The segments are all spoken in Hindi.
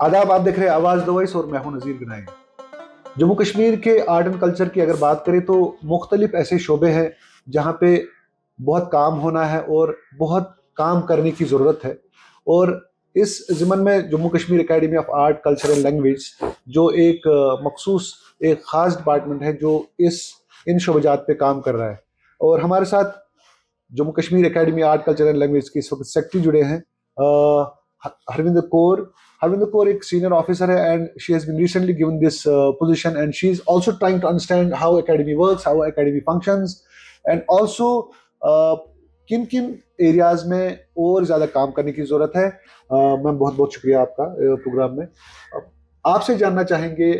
आदाब, आप देख रहे हैं आवाज़ द वॉइस और मैं हूं नज़ीर गनाई। जम्मू कश्मीर के आर्ट एंड कल्चर की अगर बात करें तो मुख्तलिफ ऐसे शोबे हैं जहां पे बहुत काम होना है और बहुत काम करने की ज़रूरत है। और इस ज़िमन में Jammu Kashmir academy of art culture and language जो एक मखसूस एक ख़ास डिपार्टमेंट है जो इन शोबजात पे काम कर रहा है। और हमारे साथ Jammu Kashmir academy art culture and language के इस वक्त सेक्रेटरी जुड़े हैं, हरविंदर कौर। हरविंदर कौर एक सीनियर ऑफिसर है and she has been recently given this position and she is also trying to understand how academy works, how academy functions and also किन किन एरियाज में और ज़्यादा काम करने की ज़रूरत है। मैम, बहुत बहुत शुक्रिया आपका प्रोग्राम में। आपसे जानना चाहेंगे,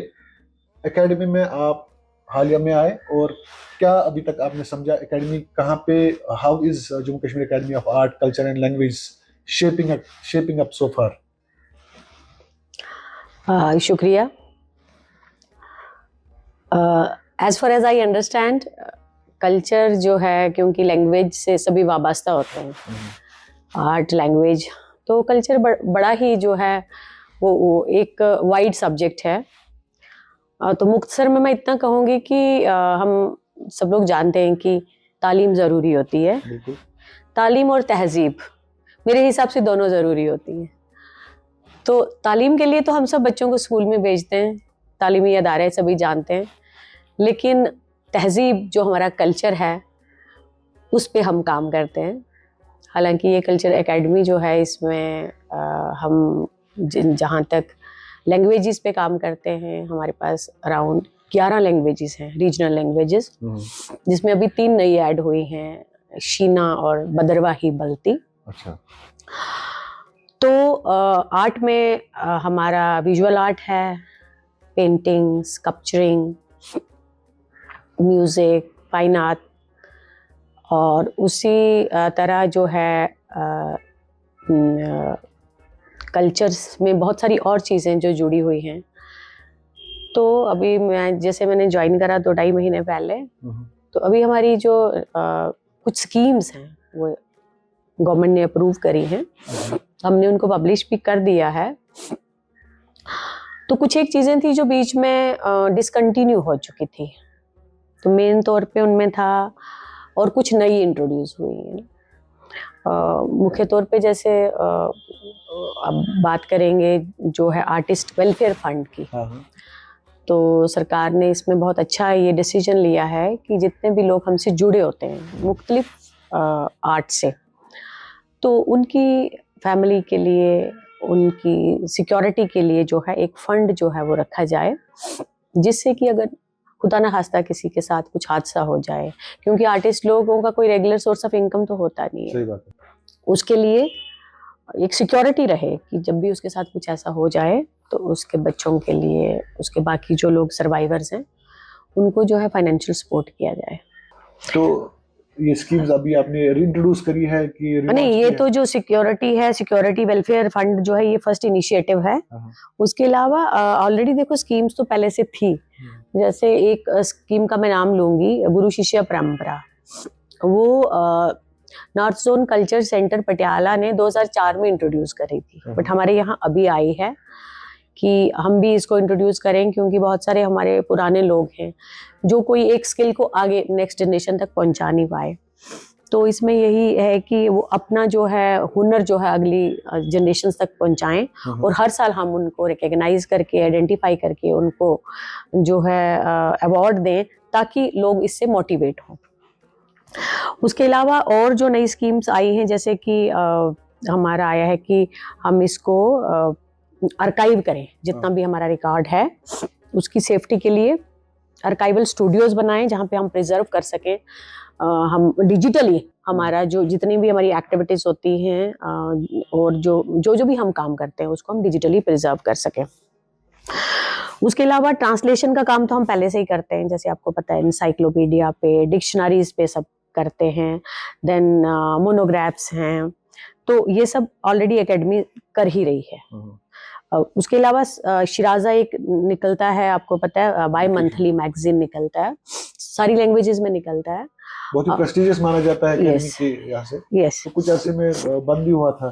एकेडमी में आप हालिया में आए और क्या अभी तक आपने समझा एकेडमी कहाँ पे, how is Jammu Kashmir academy of art culture and language shaping up so far? शुक्रिया। As far as I understand, culture जो है, क्योंकि लैंग्वेज से सभी वाबस्ता होते हैं, आर्ट लैंग्वेज, तो कल्चर बड़ा ही जो है वो एक वाइड सब्जेक्ट है। तो मुख्तसर में मैं इतना कहूँगी कि हम सब लोग जानते हैं कि तालीम ज़रूरी होती है। तालीम और तहजीब मेरे हिसाब से दोनों ज़रूरी होती हैं। तो तालीम के लिए तो हम सब बच्चों को स्कूल में भेजते हैं, तालीमी अदारे सभी जानते हैं, लेकिन तहजीब जो हमारा कल्चर है उस पे हम काम करते हैं। हालांकि ये कल्चर एकेडमी जो है इसमें हम जहाँ तक लैंग्वेजेस पे काम करते हैं, हमारे पास अराउंड 11 लैंग्वेजेस हैं, रीजनल लैंग्वेजेस, जिसमें अभी 3 नई ऐड हुई हैं, शीना और बदरवा ही बलती। अच्छा। तो आर्ट में हमारा विजुअल आर्ट है, painting, sculpturing, music, fine art, और उसी तरह जो है कल्चर्स में बहुत सारी और चीज़ें जो जुड़ी हुई हैं। तो अभी मैंने ज्वाइन करा 2-2.5 महीने पहले, तो अभी हमारी जो कुछ स्कीम्स हैं वो गवर्नमेंट ने अप्रूव करी हैं, हमने उनको पब्लिश भी कर दिया है। तो कुछ एक चीज़ें थी जो बीच में डिसकंटिन्यू हो चुकी थी, तो मेन तौर पे उनमें था, और कुछ नई इंट्रोड्यूस हुई हैं। मुख्य तौर पे जैसे अब बात करेंगे जो है आर्टिस्ट वेलफेयर फंड की। तो सरकार ने इसमें बहुत अच्छा ये डिसीजन लिया है कि जितने भी लोग हमसे जुड़े होते हैं मुख्तलिफ आर्ट से, तो उनकी फैमिली के लिए, उनकी सिक्योरिटी के लिए जो है एक फंड जो है वो रखा जाए, जिससे कि अगर खुदा ना खास्ता किसी के साथ कुछ हादसा हो जाए, क्योंकि आर्टिस्ट लोगों का कोई रेगुलर सोर्स ऑफ इनकम तो होता नहीं है। सही बात है। उसके लिए एक सिक्योरिटी रहे कि जब भी उसके साथ कुछ ऐसा हो जाए तो उसके बच्चों के लिए, उसके बाकी जो लोग सर्वाइवर्स हैं, उनको जो है फाइनेंशियल सपोर्ट किया जाए। तो ये स्कीम्स अभी आपने रीइंट्रोड्यूस करी है कि नहीं? ये तो जो सिक्योरिटी है, सिक्योरिटी वेलफेयर फंड जो है, ये फर्स्ट इनिशिएटिव है। उसके अलावा ऑलरेडी देखो स्कीम्स तो पहले से थी। जैसे एक स्कीम का मैं नाम लूंगी, गुरु शिष्य परंपरा। वो north zone culture centre Patiala ने 2004 में इंट्रोड्यूस करी थी, बट हमारे यहाँ अभी आई है कि हम भी इसको इंट्रोड्यूस करें, क्योंकि बहुत सारे हमारे पुराने लोग हैं जो कोई एक स्किल को आगे नेक्स्ट जनरेशन तक पहुंचा नहीं पाए। तो इसमें यही है कि वो अपना जो है हुनर जो है अगली जनरेशन तक पहुंचाएं, और हर साल हम उनको रिकॉग्नाइज करके, आइडेंटिफाई करके उनको जो है अवार्ड दें, ताकि लोग इससे मोटिवेट हों। उसके अलावा और जो नई स्कीम्स आई हैं, जैसे कि हमारा आया है कि हम इसको आर्काइव करें, जितना भी हमारा रिकॉर्ड है उसकी सेफ्टी के लिए आर्काइवल स्टूडियोज बनाएं, जहाँ पे हम प्रिजर्व कर सकें। हम डिजिटली हमारा जो जितनी भी हमारी एक्टिविटीज़ होती हैं और जो भी हम काम करते हैं उसको हम डिजिटली प्रिजर्व कर सकें। उसके अलावा ट्रांसलेशन का काम तो हम पहले से ही करते हैं, जैसे आपको पता है इंसाइक्लोपीडिया पे, डिक्शनरीज पे सब करते हैं, देन मोनोग्राफ्स हैं, तो ये सब ऑलरेडी एकेडमी कर ही रही है। उसके अलावा शिराजा एक निकलता है, आपको पता है, बाई मंथली मैगजीन निकलता है, सारी लैंग्वेजेस में निकलता है, बहुत ही प्रेस्टिजियस माना जाता है एकेडमी के यहाँ से। यस। तो कुछ ऐसे में बंद भी हुआ था।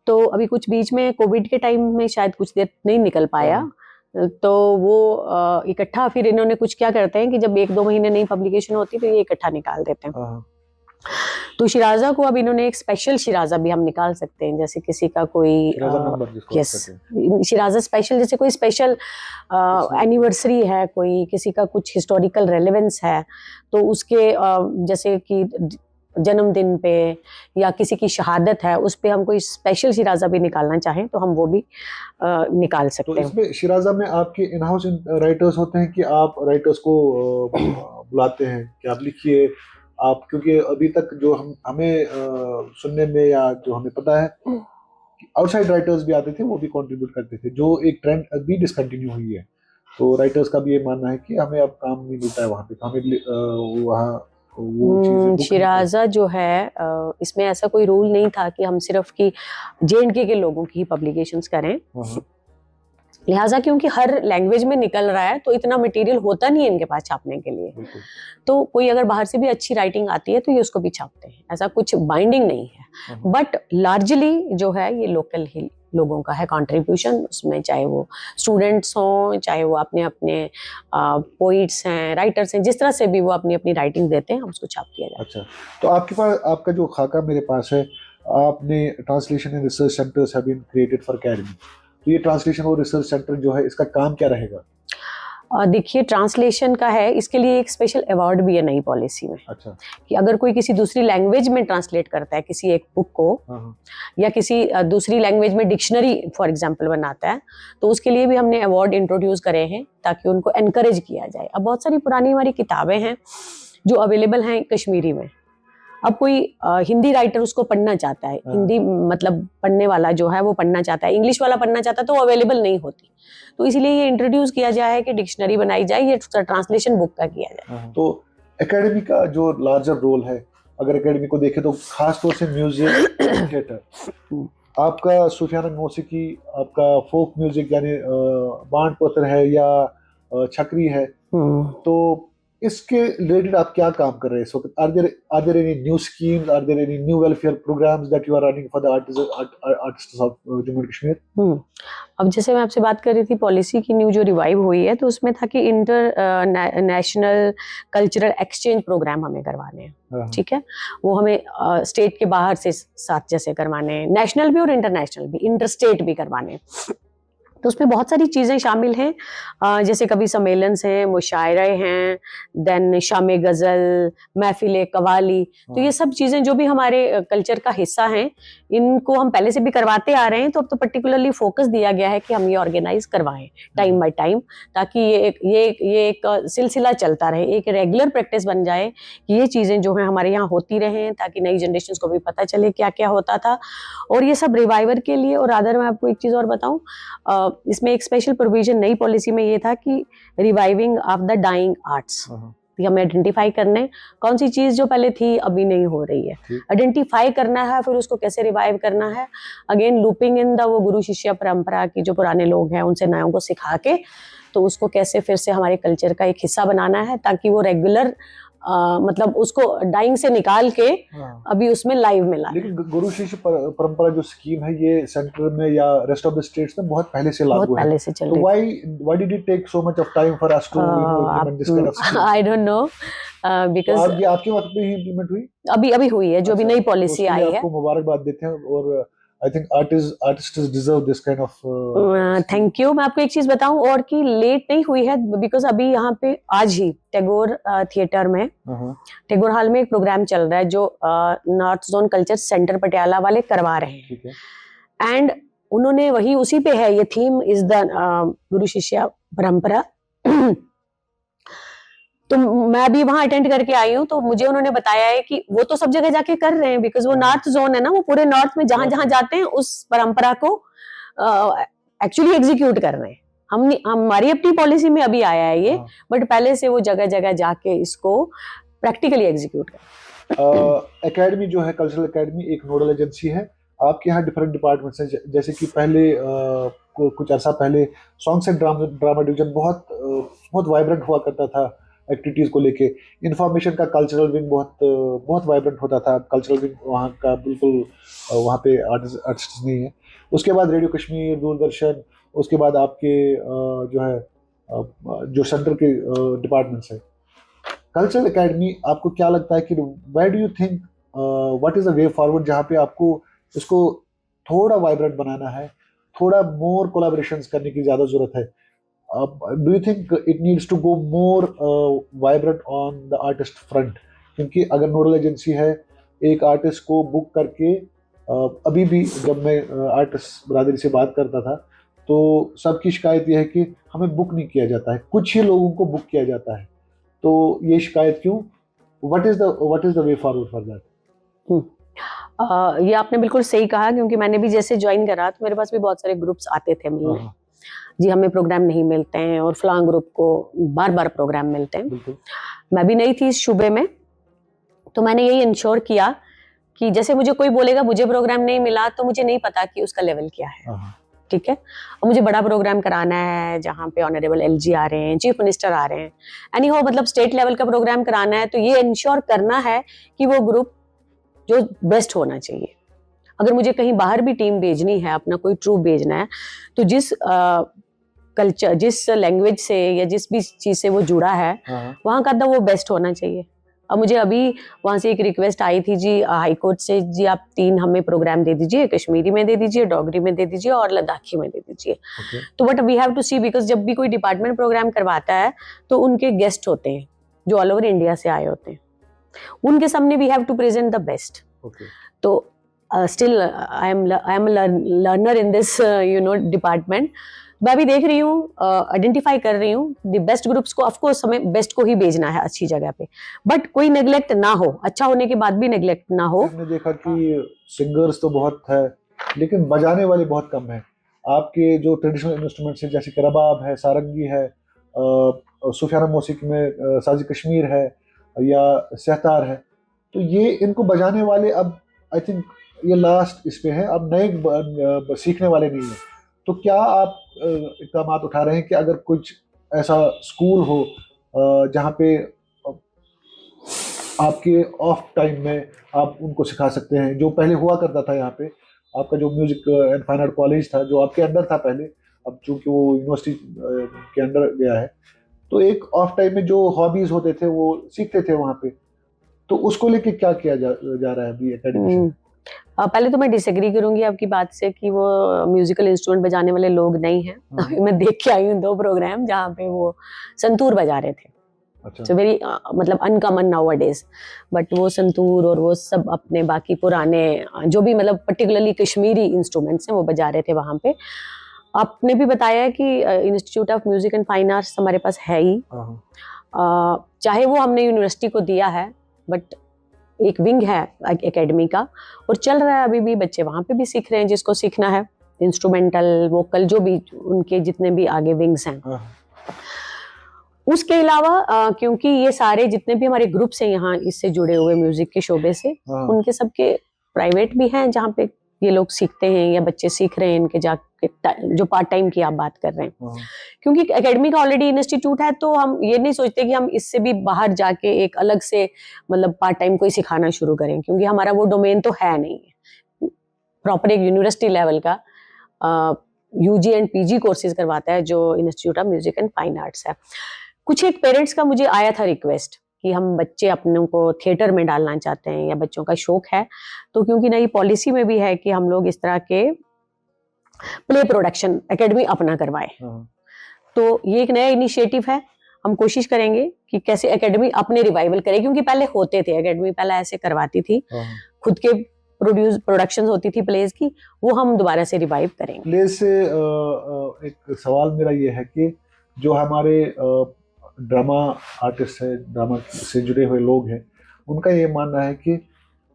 तो अभी कुछ बीच में कोविड के टाइम में शायद कुछ देर नहीं निकल पाया, तो वो इकट्ठा फिर इन्होंने कुछ क्या करते हैं कि जब 1-2 महीने नई पब्लिकेशन होती है तो ये इकट्ठा निकाल देते हैं। तो शिराजा को अब इन्होंने एक स्पेशल शिराजा भी हम निकाल सकते हैं, जैसे किसी का कोई यस शिराजा स्पेशल, जैसे कोई स्पेशल एनिवर्सरी है, कोई किसी का कुछ हिस्टोरिकल रेलेवेंस है, तो उसके जैसे कि जन्मदिन पे या किसी की शहादत है, उस पे हम कोई स्पेशल शिराजा भी निकालना चाहें तो हम वो भी निकाल सकते हैं। तो इसमें शिराजा में आपके इन हाउस राइटर्स होते हैं कि आप राइटर्स को बुलाते हैं कि आप लिखिए आप, क्योंकि अभी तक जो हमें सुनने में या जो हमें पता है आउटसाइड राइटर्स भी आते थे, वो भी कंट्रीब्यूट करते थे, जो एक ट्रेंड अभी डिसकंटिन्यू हुई है। तो राइटर्स का भी ये मानना है कि हमें अब काम नहीं मिलता है वहाँ पे, तो हमें वहाँ शिराजा जो है इसमें ऐसा कोई रूल नहीं था कि हम सिर्फ की J&K के लोगों की पब्लिकेशंस करें, लिहाजा क्योंकि हर लैंग्वेज में निकल रहा है तो इतना मटेरियल होता नहीं है इनके पास छापने के लिए, तो कोई अगर बाहर से भी अच्छी राइटिंग आती है तो ये उसको भी छापते हैं, ऐसा कुछ बाइंडिंग नहीं है। बट लार्जली जो है ये लोकल ही लोगों का है कंट्रीब्यूशन, उसमें चाहे वो स्टूडेंट्स हों, चाहे वो अपने अपने पोइट्स हैं, राइटर्स हैं, जिस तरह से भी वो अपनी अपनी राइटिंग देते हैं, हम उसको छाप दिया जाता है। अच्छा, तो आपके पास आपका जो खाका मेरे पास है, आपने translation and research centres have been created for academy, तो ये ट्रांसलेशन और रिसर्च सेंटर जो है इसका काम क्या रहेगा? देखिए ट्रांसलेशन का है, इसके लिए एक स्पेशल अवार्ड भी है नई पॉलिसी में। अच्छा, कि अगर कोई किसी दूसरी लैंग्वेज में ट्रांसलेट करता है किसी एक बुक को, या किसी दूसरी लैंग्वेज में डिक्शनरी फॉर एग्जांपल बनाता है, तो उसके लिए भी हमने अवार्ड इंट्रोड्यूस करे हैं ताकि उनको एनकरेज किया जाए। अब बहुत सारी पुरानी हमारी किताबें हैं जो अवेलेबल हैं कश्मीरी में, अब कोई हिंदी राइटर उसको पढ़ना चाहता है, हिंदी मतलब पढ़ने वाला जो है वो पढ़ना चाहता है, इंग्लिश वाला पढ़ना चाहता है, तो वो अवेलेबल नहीं होती, तो इसीलिए ये इंट्रोड्यूस किया जाए कि डिक्शनरी बनाई जाए, ये ट्रांसलेशन बुक का किया जाए। तो एकेडमी का जो लार्जर रोल है, अगर एकेडमी को देखें तो खास तौर से म्यूजिक थिएटर, आपका सूफियाना मौसीकी, आपका फोक म्यूजिक यानी बांड पत्र है या छकरी है, तो इसके रिलेटेड आप क्या काम कर रहे हैं इस वक्त? Are there any new schemes, are there any new welfare programmes that you are running for the artists of Jammu and Kashmir? अब जैसे मैं आपसे बात कर रही थी पॉलिसी की न्यू जो रिवाइव हुई है, तो उसमें था कि international cultural exchange programme हमें करवाने हैं, ठीक है, वो हमें स्टेट के बाहर से साथ जैसे करवाने हैं, नेशनल भी और इंटरनेशनल भी, इंटर स्टेट भी करवाने हैं। तो उसमें बहुत सारी चीज़ें शामिल हैं, जैसे कवि सम्मेलन हैं, मुशायरे हैं, देन शामे गज़ल, महफिल कवाली, तो ये सब चीज़ें जो भी हमारे कल्चर का हिस्सा हैं, इनको हम पहले से भी करवाते आ रहे हैं, तो अब तो पर्टिकुलरली फोकस दिया गया है कि हम ये ऑर्गेनाइज करवाएं टाइम बाय टाइम, ताकि ये एक सिलसिला चलता रहे, एक रेगुलर प्रैक्टिस बन जाए कि ये चीज़ें जो हैं हमारे यहाँ होती रहें, ताकि नई जनरेशन को भी पता चले क्या क्या होता था। और ये सब रिवाइवर के लिए, और अदर मैं आपको एक चीज़ और बताऊँ, इसमें एक स्पेशल प्रोविजन नई पॉलिसी में ये था कि reviving of the dying arts, हमें आइडेंटिफाई करने कौन सी चीज जो पहले थी अभी नहीं हो रही है, आइडेंटिफाई करना है, फिर उसको कैसे रिवाइव करना है, अगेन लूपिंग इन द वो गुरु शिष्य परंपरा की जो पुराने लोग हैं उनसे नयों को सिखा के, तो उसको कैसे फिर से हमारे कल्चर का एक हिस्सा बनाना है, ताकि वो रेगुलर मतलब उसको डाइंग से निकाल के अभी उसमें लाइव में ला। लेकिन गुरु शिष्य परंपरा जो स्कीम है ये सेंटर में या रेस्ट ऑफ द स्टेट्स में बहुत पहले से लागू है, तो why did it take so much of time for us to implement this kind of scheme? I don't know, because आपके वक्त पे ही इम्प्लीमेंट हुई? अभी हुई है जो अभी नई पॉलिसी आई है। आपको मुबारकबाद देते हैं, और I think artists deserve this kind of thank you. मैं आपको एक चीज बताऊं और कि लेट नहीं हुई है, बिकॉज अभी यहाँ पे आज ही टैगोर थिएटर में, टैगोर हॉल में एक प्रोग्राम चल रहा है जो north zone culture centre Patiala वाले करवा रहे हैं, एंड उन्होंने वही उसी पे है, ये थीम इज द गुरु शिष्य परंपरा। तो मैं अभी वहां अटेंड करके आई हूँ, तो मुझे उन्होंने बताया है कि वो तो सब जगह जाके कर रहे हैं, बिकॉज वो नॉर्थ जोन है ना, वो पूरे नॉर्थ में जहां जहां जाते हैं उस परंपरा को एक्चुअली एग्जीक्यूट कर रहे हैं। हमारी अपनी पॉलिसी में अभी आया है ये, बट पहले से वो जगह जगह जाके इसको प्रैक्टिकली एग्जीक्यूट कर। एकेडमी जो है, कल्चरल एकेडमी एक नोडल एजेंसी है, आपके यहाँ डिफरेंट डिपार्टमेंट्स हैं, जैसे कि पहले कुछ अर्सा पहले सॉन्ग्स एंड ड्रामा डिवीजन बहुत वाइब्रेंट हुआ करता था एक्टिविटीज को लेके, इंफॉर्मेशन का कल्चरल विंग बहुत वाइब्रेंट होता था। कल्चरल विंग वहाँ का बिल्कुल, वहाँ पे आर्टिस्ट नहीं है। उसके बाद रेडियो कश्मीर, दूरदर्शन, उसके बाद आपके जो है जो सेंटर के डिपार्टमेंट्स है। कल्चरल एकेडमी, आपको क्या लगता है कि where do you think what is the way forward, जहाँ पे आपको इसको थोड़ा वाइब्रेंट बनाना है, थोड़ा मोर कोलैबोरेशंस करने की ज़्यादा ज़रूरत है? Do you think it needs to go more vibrant on the artist front? क्योंकि अगर नोडल एजेंसी है, एक आर्टिस्ट को बुक करके अभी भी जब मैं आर्टिस्ट बरादरी से बात करता था तो सबकी शिकायत यह है कि हमें बुक नहीं किया जाता है, कुछ ही लोगों को बुक किया जाता है। तो ये शिकायत क्यों? What is the way forward for that? ये आपने बिल्कुल सही कहा, क्योंकि मैंने भी जैसे ज्वाइन करा तो मेरे पास भी बहुत सारे ग्रुप्स आते थे मिलने, जी हमें प्रोग्राम नहीं मिलते हैं और फलां ग्रुप को बार बार प्रोग्राम मिलते हैं। बिल्कुल। मैं भी नई थी इस शुबे में, तो मैंने यही इंश्योर किया कि जैसे मुझे कोई बोलेगा मुझे प्रोग्राम नहीं मिला, तो मुझे नहीं पता कि उसका लेवल क्या है, ठीक है। और मुझे बड़ा प्रोग्राम कराना है जहाँ पे ऑनरेबल एलजी आ रहे हैं, चीफ मिनिस्टर आ रहे हैं, एनी हो, मतलब स्टेट लेवल का प्रोग्राम कराना है, तो ये इंश्योर करना है कि वो ग्रुप जो बेस्ट होना चाहिए। अगर मुझे कहीं बाहर भी टीम भेजनी है, अपना कोई ट्रूप भेजना है, तो जिस कल्चर, जिस लैंग्वेज से या जिस भी चीज से वो जुड़ा है, वहाँ का वो बेस्ट होना चाहिए। अब मुझे अभी वहाँ से एक रिक्वेस्ट आई थी जी हाई कोर्ट से, जी आप 3 हमें प्रोग्राम दे दीजिए, कश्मीरी में दे दीजिए, डोगरी में दे दीजिए और लद्दाखी में दे दीजिए। तो but we have to see, because जब भी कोई डिपार्टमेंट प्रोग्राम करवाता है तो उनके गेस्ट होते हैं जो ऑल ओवर इंडिया से आए होते हैं, उनके सामने we have to present the best. तो still I am learner in this department. मैं भी देख रही हूँ, आइडेंटिफाई कर रही हूँ द बेस्ट ग्रुप्स को। ऑफ कोर्स हमें बेस्ट को ही भेजना है अच्छी जगह पे, बट कोई नेग्लेक्ट ना हो, अच्छा होने के बाद भी नेग्लेक्ट ना हो। हमने देखा कि सिंगर्स तो बहुत है लेकिन बजाने वाले बहुत कम है। आपके जो ट्रेडिशनल इंस्ट्रूमेंट्स हैं जैसे कि रबाब है, सारंगी है, सूफियाना मौसीकी में साजी कश्मीर है या सहतार है, तो ये इनको बजाने वाले अब आई थिंक ये लास्ट इस पे है, अब नए सीखने वाले नहीं है। तो क्या आप इक़दाम उठा रहे हैं कि अगर कुछ ऐसा स्कूल हो जहाँ पे आपके ऑफ टाइम में आप उनको सिखा सकते हैं, जो पहले हुआ करता था यहाँ पे, आपका जो music and fine art college था जो आपके अंडर था पहले, अब चूंकि वो यूनिवर्सिटी के अंडर गया है, तो एक ऑफ टाइम में जो हॉबीज होते थे वो सीखते थे वहाँ पे, तो उसको लेके क्या किया जा रहा है अभी एकेडमी से? पहले तो मैं डिसएग्री करूंगी आपकी बात से कि वो म्यूजिकल इंस्ट्रूमेंट बजाने वाले लोग नहीं हैं। अभी मैं देख के आई हूँ 2 प्रोग्राम जहाँ पे वो संतूर बजा रहे थे। अच्छा। वेरी मतलब अनकॉमन नाउअडेज, बट वो संतूर और वो सब अपने बाकी पुराने जो भी मतलब पर्टिकुलरली कश्मीरी इंस्ट्रूमेंट्स हैं वो बजा रहे थे वहाँ पे। आपने भी बताया कि institute of music and fine arts हमारे पास है ही, चाहे वो हमने यूनिवर्सिटी को दिया है, बट एक विंग है एकेडमी का और चल रहा है अभी भी, बच्चे वहाँ पे भी सीख रहे हैं जिसको सीखना है, इंस्ट्रूमेंटल, वोकल, जो भी उनके जितने भी आगे विंग्स हैं। उसके अलावा क्योंकि ये सारे जितने भी हमारे ग्रुप्स हैं यहाँ इससे जुड़े हुए म्यूजिक के शोबे से, उनके सबके प्राइवेट भी हैं जहाँ पे ये लोग सीखते हैं या बच्चे सीख रहे हैं इनके जाके, जो पार्ट टाइम की आप बात कर रहे हैं। क्योंकि एकेडमी का ऑलरेडी इंस्टीट्यूट है, तो हम ये नहीं सोचते कि हम इससे भी बाहर जाके एक अलग से मतलब पार्ट टाइम कोई सिखाना शुरू करें, क्योंकि हमारा वो डोमेन तो है नहीं। प्रॉपर एक यूनिवर्सिटी लेवल का यूजी एंड पीजी कोर्सेज करवाता है जो institute of music and fine arts है। कुछ एक पेरेंट्स का मुझे आया था रिक्वेस्ट कि हम बच्चे अपनों को थिएटर में डालना चाहते हैं या बच्चों का शौक है, तो क्योंकि नई पॉलिसी में भी है कि हम लोग इस तरह के प्ले प्रोडक्शन एकेडमी अपना करवाए, तो ये एक नया इनिशिएटिव है। हम कोशिश करेंगे कि कैसे एकेडमी अपने रिवाइवल करे, क्योंकि पहले होते थे एकेडमी, पहले ऐसे करवाती थी, खुद के प्रोडक्शन होती थी प्लेज की, वो हम दोबारा से रिवाइव करेंगे। प्लेज से एक सवाल मेरा ये है कि जो हमारे ड्रामा आर्टिस्ट है, ड्रामा से जुड़े हुए लोग हैं, उनका ये मानना है कि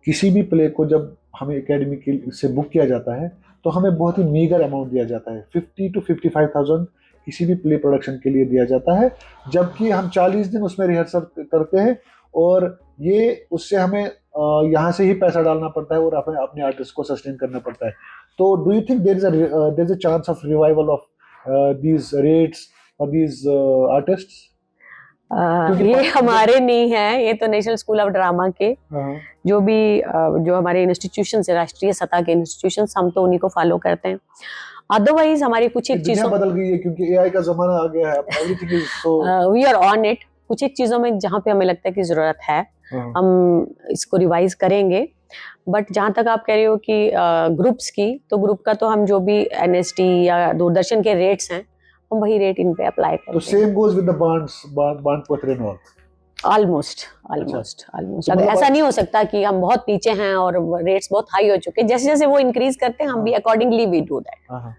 किसी भी प्ले को जब हमें एकेडमी से बुक किया जाता है तो हमें बहुत ही मीगर अमाउंट दिया जाता है, 50 to 55,000 किसी भी प्ले प्रोडक्शन के लिए दिया जाता है, जबकि हम 40 दिन उसमें रिहर्सल करते हैं और ये उससे हमें यहाँ से ही पैसा डालना पड़ता है और अपने आर्टिस्ट को सस्टेन करना पड़ता है। तो do you think there is a chance of revival of these rates और दीज आर्टिस्ट्स? ये हमारे नहीं है, ये तो नेशनल स्कूल ऑफ ड्रामा के जो भी जो हमारे इंस्टीट्यूशन है, राष्ट्रीय सतह के इंस्टीट्यूशन, हम तो उन्हीं को फॉलो करते हैं। अदरवाइज हमारी कुछ एक चीजों बदल गई है क्योंकि एआई का जमाना आ गया है, everything is so we are on it. कुछ एक चीजों में जहाँ पे हमें लगता है कि जरूरत है हम इसको रिवाइज करेंगे। बट जहाँ तक आप कह रहे हो कि ग्रुप्स की, तो ग्रुप का तो हम जो भी एनएसटी या दूरदर्शन के रेट्स हैं हम वही रेट इन पे अप्लाई करते हैं। तो same goes with the bond पत्र एंड ऑल। ऑलमोस्ट अब ऐसा नहीं हो सकता कि हम बहुत पीछे हैं और रेट्स बहुत हाई हो चुके हैं। जैसे जैसे वो इंक्रीज करते हैं हम भी अकॉर्डिंगली वी डू दैट।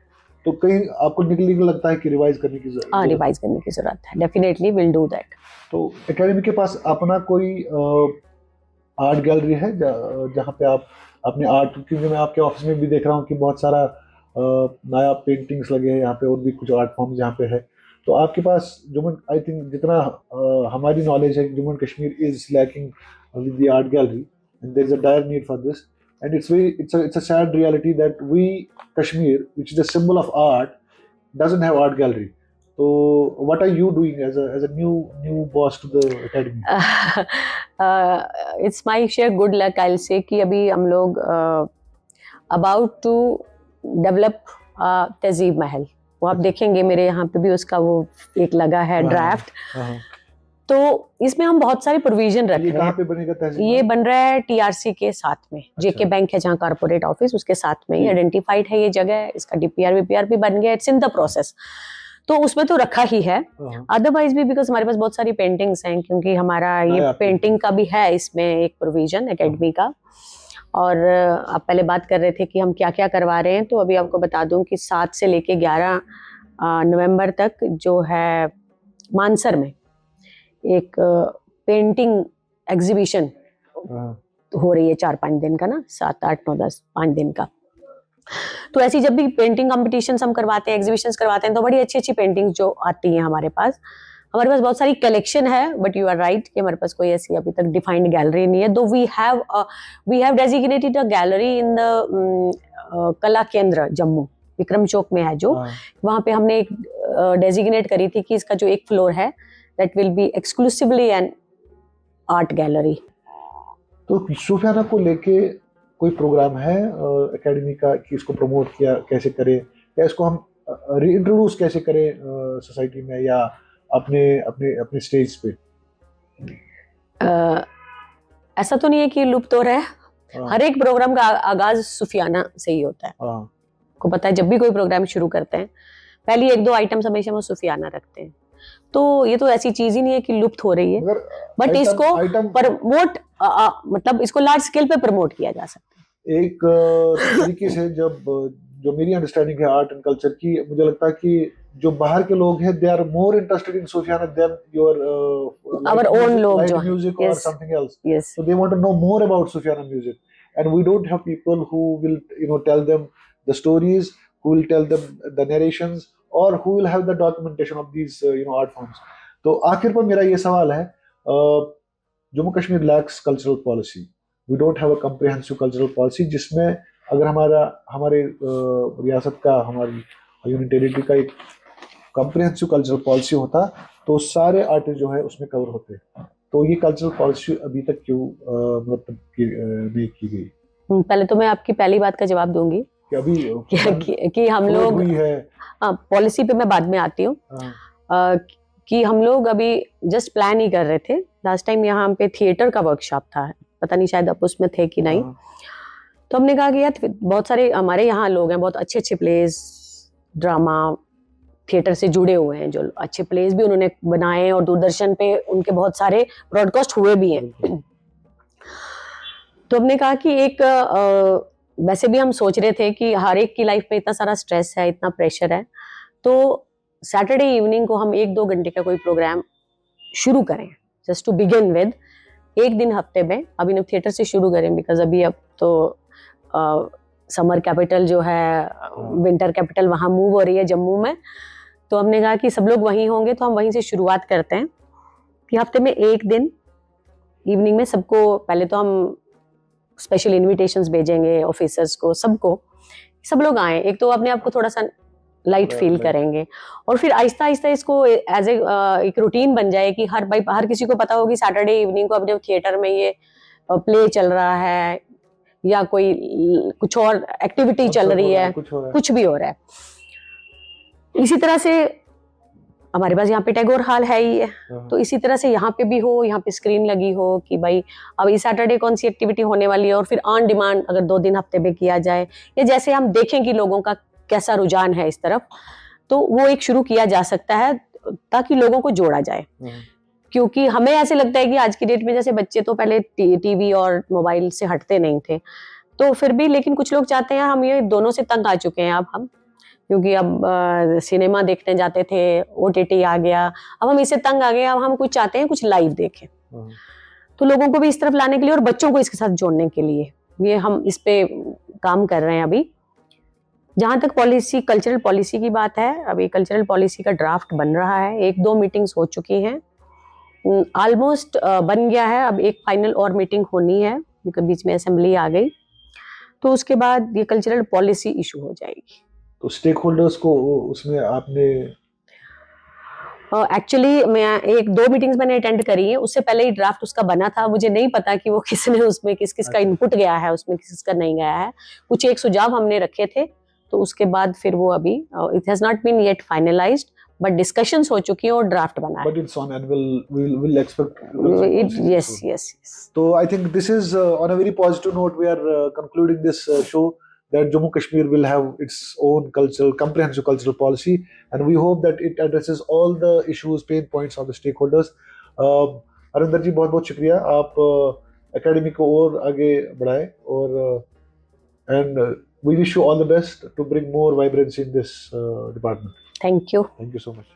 तो कहीं आपको निकलने लगता है कि रिवाइज करने की जरूरत? रिवाइज करने की जरूरत है, डेफिनेटली विल डू दैट। तो एकेडमी के पास अपना कोई आर्ट गैलरी है जहाँ पे आप अपने आर्ट, क्योंकि मैं आपके ऑफिस में भी देख रहा हूँ कि बहुत सारा नया पेंटिंग्स लगे हैं यहाँ पे और भी कुछ आर्ट फॉर्म्स यहाँ पे है। तो आपके पास जम्मू, आई थिंक जितना हमारी नॉलेज है, Jammu and Kashmir is lacking with the art gallery and there is a dire need for this and it's a sad reality that we Kashmir, which is the symbol of art, doesn't have art gallery. So what are you doing as a new boss to the academy? It's my sheer good luck, I'll say, कि अभी हम लोग about to develop तहजीब महल, वो आप देखेंगे मेरे यहाँ पे भी उसका वो एक लगा है ड्राफ्ट। तो इसमें हम बहुत सारी प्रोविजन रख रहे हैं। कहाँ पे बनेगा तहजीब? ये बन रहा है टीआरसी के साथ में, जेके बैंक है जहाँ कॉर्पोरेट ऑफिस, उसके साथ में ही आइडेंटिफाइड है ये जगह। इसका डीपीआर वीपीआर भी बन गया, इट्स इन द प्रोसेस। तो उसमें तो रखा ही है। अदरवाइज भी बिकॉज हमारे पास बहुत सारी पेंटिंग्स हैं, क्योंकि हमारा ये पेंटिंग का भी है इसमें एक प्रोविजन एकेडमी का। और आप पहले बात कर रहे थे कि हम क्या क्या करवा रहे हैं, तो अभी आपको बता दूं कि 7 से लेके 11 नवंबर तक जो है मानसर में एक पेंटिंग एग्जीबिशन हो रही है 4-5 दिन का ना, 7, 8, 9, 10, 5 दिन का। तो ऐसी जब भी पेंटिंग कॉम्पिटिशन्स हम करवाते हैं, एग्जीबिशंस करवाते हैं, तो बड़ी अच्छी अच्छी पेंटिंग्स जो आती हैं हमारे पास बहुत सारी कलेक्शन है। बट यू आर राइट कि हमारे पास कोई ऐसी अभी तक डिफाइंड गैलरी नहीं है। Though we have designated a gallery in the Kala Kendra Jammu, Vikram चौक में है जो, वहाँ पे हमने एक डेजिग्नेट करी थी कि इसका जो एक फ्लोर है that will be exclusively an art gallery. तो सूफियाना को लेके कोई प्रोग्राम है एकेडमी का कि इसको प्रमोट किया कैसे करें, या इसको हम रीइंट्रोड्यूस कैसे करें सोसाइटी में या अपने अपने अपने स्टेज पे? ऐसा तो नहीं है कि लुप्त हो रहा है। हर एक प्रोग्राम का आगाज सूफियाना से ही होता है। को पता है जब भी कोई प्रोग्राम शुरू करते हैं पहली 1-2 आइटम्स हमेशा हम सूफियाना रखते हैं। तो ये तो ऐसी चीज ही नहीं है कि लुप्त हो रही है, बट इसको प्रमोट मतलब इसको लार्ज स्केल पे प्रमोट किया जा सकता है। एक तरीके से जो मेरी अंडरस्टैंडिंग है आर्ट एंड कल्चर की, मुझे लगता है कि जो बाहर के लोग हैं they are more interested in Sufiana than your our own लोग जो music or something else, so they want to know more about Sufiana music and we don't have people who will tell them the stories, who will tell them the narrations or who will have the documentation of these art forms. तो आखिर पर मेरा ये सवाल है, Jammu Kashmir lacks cultural policy. We don't have a comprehensive cultural policy जिसमें अगर हमारे रियासत का, हमारी यूनियन टेरिटरी का एक comprehensive cultural policy होता तो सारे आर्टिस्ट जो है उसमें कवर होते। तो ये कल्चरल पॉलिसी अभी तक क्यों मतलब नहीं की गई? पहले तो मैं आपकी पहली बात का जवाब दूंगी कि अभी कि हम लोग पॉलिसी पे मैं बाद में आती हूँ। कि हम लोग अभी जस्ट प्लान ही कर रहे थे। लास्ट टाइम यहाँ पे थिएटर का वर्कशॉप था, पता नहीं शायद आप उसमें थे कि नहीं। तो हमने कहा कि यार बहुत सारे हमारे यहाँ लोग हैं, बहुत अच्छे अच्छे प्लेस, ड्रामा, थिएटर से जुड़े हुए हैं, जो अच्छे प्लेस भी उन्होंने बनाए और दूरदर्शन पे उनके बहुत सारे ब्रॉडकास्ट हुए भी हैं। तो हमने कहा कि एक वैसे भी हम सोच रहे थे कि हर एक की लाइफ में इतना सारा स्ट्रेस है, इतना प्रेशर है, तो सैटरडे इवनिंग को हम 1-2 घंटे का कोई प्रोग्राम शुरू करें, जस्ट टू बिगिन विद, एक दिन हफ्ते में। अभी हम थिएटर से शुरू करें बिकॉज अभी अब तो समर कैपिटल जो है, विंटर कैपिटल वहाँ मूव हो रही है जम्मू में। तो हमने कहा कि सब लोग वहीं होंगे तो हम वहीं से शुरुआत करते हैं कि हफ्ते में एक दिन इवनिंग में सबको, पहले तो हम स्पेशल इनविटेशंस भेजेंगे ऑफिसर्स को, सबको, सब लोग आए। एक तो अपने आप को थोड़ा सा लाइट फील Right. करेंगे, और फिर आहिस्ता आहिस्ता इसको एज ए एक रूटीन बन जाए कि हर किसी को पता होगी सैटरडे इवनिंग को अपने थिएटर में ये प्ले चल रहा है या कोई कुछ और एक्टिविटी चल रही है, कुछ भी हो रहा है। इसी तरह से हमारे पास यहाँ पे टैगोर हॉल है ही है, तो इसी तरह से यहाँ पे भी हो, यहाँ पे स्क्रीन लगी हो कि भाई अब इस सैटरडे कौन सी एक्टिविटी होने वाली है, और फिर ऑन डिमांड अगर 2 दिन हफ्ते में किया जाए, या जैसे हम देखें कि लोगों का कैसा रुझान है इस तरफ, तो वो एक शुरू किया जा सकता है ताकि लोगों को जोड़ा जाए। क्योंकि हमें ऐसे लगता है कि आज की डेट में जैसे बच्चे तो पहले टीवी और मोबाइल से हटते नहीं थे, तो फिर भी लेकिन कुछ लोग चाहते हैं, हम ये दोनों से तंग आ चुके हैं अब हम, क्योंकि अब सिनेमा देखने जाते थे, OTT आ गया, अब हम इससे तंग आ गए, अब हम कुछ चाहते हैं कुछ लाइव देखें। तो लोगों को भी इस तरफ लाने के लिए और बच्चों को इसके साथ जोड़ने के लिए ये हम इस पे काम कर रहे हैं अभी। जहाँ तक पॉलिसी, कल्चरल पॉलिसी की बात है, अभी कल्चरल पॉलिसी का ड्राफ्ट बन रहा है, 1-2 मीटिंग्स हो चुकी हैं, ऑलमोस्ट बन गया है, अब एक फाइनल और मीटिंग होनी है, बीच में असेंबली आ गई, तो उसके बाद ये कल्चरल पॉलिसी इशू हो जाएगी। तो स्टेक होल्डर्स को उसमें आपने एक्चुअली मैं 1-2 मीटिंग्स मैंने अटेंड करी है, उससे पहले ही ड्राफ्ट उसका बना था, मुझे नहीं पता कि वो किसने उसमें किस का इनपुट गया है, उसमें किसका नहीं गया है। कुछ एक सुझाव हमने रखे थे, तो उसके बाद फिर वो अभी it has not been yet finalised, but discussions हो चुकी हैं और ड्राफ्ट बना है। But it's on and we'll expect yes. So I think this is on a very positive note we are concluding this show, that Jammu Kashmir will have its own comprehensive cultural policy, and we hope that it addresses all the issues, pain points of the stakeholders. Arinder जी बहुत बहुत शुक्रिया, आप एकेडमी को और आगे बढ़ाएं, और and we wish you all the best to bring more vibrancy in this department. Thank you so much.